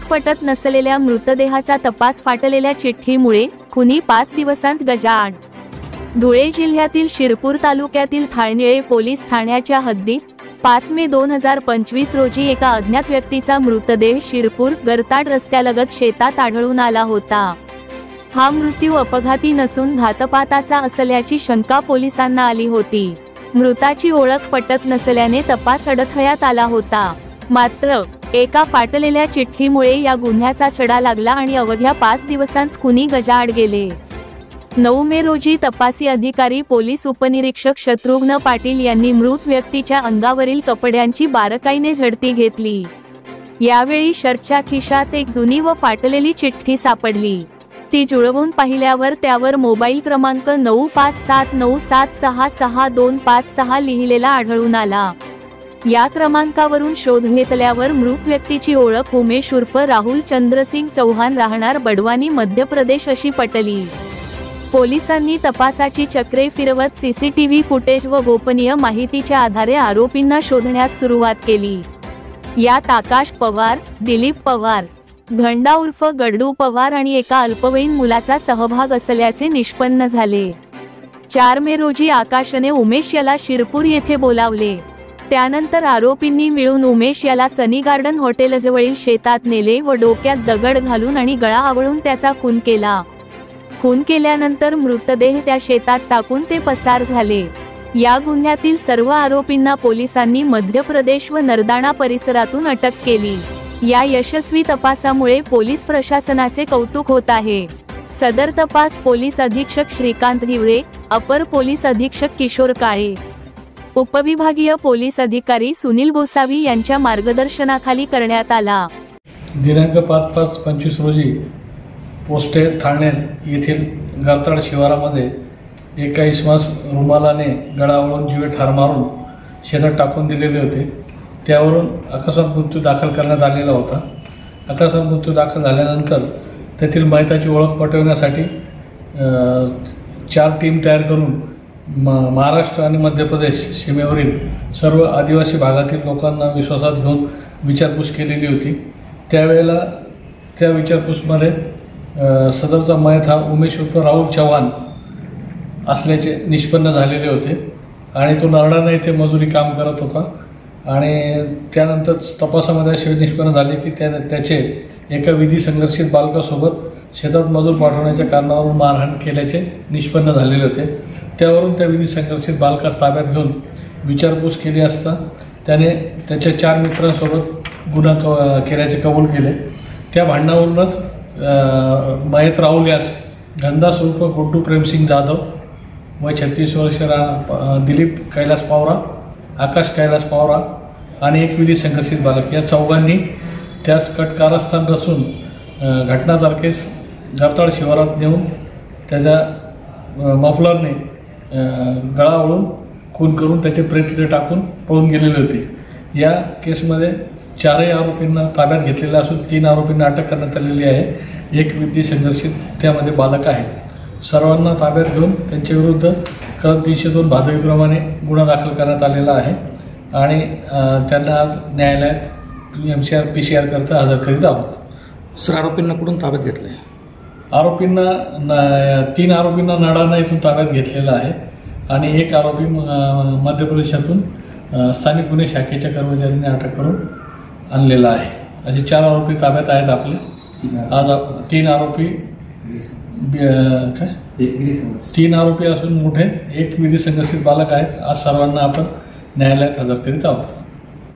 ओळख पटत नसलेल्या मृतदेहाचा तपास फाटलेल्या चिठ्ठीमुळे खुनी 5 दिवसांत गजाआड। धुळे जिल्ह्यातील शिरपूर तालुक्यातील थाळनिळे पोलीस ठाण्याच्या हद्दीत 5 मे 2025 रोजी एका अज्ञात व्यक्तीचा मृतदेह शिरपूर गरताड रस्त्यालगत शेतात आढळून आला होता। हा मृत्यू अपघाती नसून घातपाताचा असल्याची शंका पोलिसांना आली होती। मृताची ओळख पटत नसल्याने तपास अडथळ्यात आला होता। मात्र एका फाटलेल्या चिठ्ठीमुळे या गुन्ह्याचा छडा लागला आणि अवघ्या 5 दिवसांत खुनी गजाआड गेले। 9 मे रोजी तपासी अधिकारी पोलीस उपनिरीक्षक शत्रुघ्न पाटील यांनी मृत व्यक्तीच्या अंगावरील कपड्यांची बारकाईने झडती घेतली। यावेळी शर्टच्या खिशात एक जुनी व फाटलेली चिठ्ठी सापडली। ती जुळवून पाहिल्यावर त्यावर मोबाईल क्रमांक 9579766256 लिहिलेला आढळून आला। या क्रमांकावरून शोध घेतल्यावर मृत व्यक्तीची ओळख उमेश उर्फ राहुल चंद्रसिंग चौहान राहणार बडवानी मध्य प्रदेश अशी पटली। पोलिसांनी तपासाची चक्रे फिरवत सीसीटीव्ही फुटेज व गोपनीय माहितीच्या आधारे आरोपींना शोधण्यास सुरुवात केली। यात आकाश पवार, दिलीप पवार, घंडा उर्फ गडू पवार आणि एका अल्पवयीन मुलाचा सहभाग असल्याचे निष्पन्न झाले। 4 मे रोजी आकाशने उमेश याला शिरपूर येथे बोलावले। त्यानंतर आरोपींनी मिळून उमेश याला सनी गार्डन हॉटेलजवळील शेतात नेले व डोक्यात दगड घालून आणि गळा आवळून त्याचा खून केला। खून केल्यानंतर मृतदेह त्या शेतात टाकून ते पसार झाले। या गुन्ह्यातील सर्व आरोपींना पोलिसांनी मध्य प्रदेश व नरदाणा परिसरातून अटक केली। या यशस्वी तपासामुळे पोलीस प्रशासनाचे कौतुक होत आहे। सदर तपास पोलीस अधीक्षक श्रीकांत हिवरे, अपर पोलीस अधीक्षक किशोर काळे, उपविभागीय पोलीस अधिकारी सुनील गोसावी यांच्या मार्गदर्शनाखाली करण्यात आला। दिनांक 5/5/25 रोजी पोस्टे ठाणे येथील गरताड शिवारामध्ये एका इसमास रुमालाने गळा आवळून जीवे ठार मारून शेतात टाकून दिलेले होते। त्यावरून अकस्मात मृत्यू दाखल करण्यात आलेला होता। अकस्मात मृत्यू दाखल झाल्यानंतर तेथील मयताची ओळख पटवण्यासाठी 4 टीम तयार करून महाराष्ट्र आणि मध्य प्रदेश सीमेवरील सर्व आदिवासी भागातील लोकांना विश्वासात घेऊन विचारपूस केलेली होती। त्यावेळेला त्या विचारपूसमध्ये सदरचा मयत हा उमेश उर्फ राहुल चव्हाण असल्याचे निष्पन्न झालेले होते आणि तो नरडाणा येथे मजुरी काम करत होता। आणि त्यानंतर तपासामध्ये असे निष्पन्न झाले की त्याचे एका विधी संघर्षित बालकासोबत शेतात मजूर पाठवण्याच्या कारणावरून मारहाण केल्याचे निष्पन्न झालेले होते। त्यावरून त्या विधी संघर्षित बालकास ताब्यात घेऊन विचारपूस केली असता त्याने त्याच्या 4 मित्रांसोबत गुन्हा केल्याचे कबूल केले। त्या भांडणावरूनच मयत राहुल यास घनदास उर्फ गुड्डू प्रेमसिंग जाधव वय 36 वर्ष, दिलीप कैलास पावरा, आकाश कैलास पावरा आणि एक विधी संघर्षित बालक या चौघांनी त्यास कारस्थान रचून घटना तारखेस गरताड शिवारात नेऊन त्याच्या मफलरने गळा आवळून खून करून त्याचे प्रेत तिथे टाकून पळून गेलेले होते। या केसमध्ये 4 आरोपींना ताब्यात घेतलेले असून 3 आरोपींना अटक करण्यात आलेली आहे। एक विधी संघर्षित त्यामध्ये बालक आहे। सर्वांना ताब्यात घेऊन त्यांच्याविरुद्ध कलम 302 भादवीप्रमाणे गुन्हा दाखल करण्यात आलेला आहे आणि त्यांना आज न्यायालयात MCR PCR करता हजर करीत आहोत। सर, आरोपींना कुठून ताब्यात घेतले? आरोपींना 3 आरोपींना नरडाणा येथून ताब्यात घेतलेला आहे आणि एक आरोपी मध्य प्रदेशातून स्थानिक गुन्हे शाखेच्या कर्मचाऱ्यांनी अटक करून आणलेला आहे। असे 4 आरोपी ताब्यात आहेत आपले। आज 3 आरोपी 3 आरोपी असून मोठे एक विधी संघर्षित बालक आहेत। आज सर्वांना आपण न्यायालयात हजर करीत आहोत।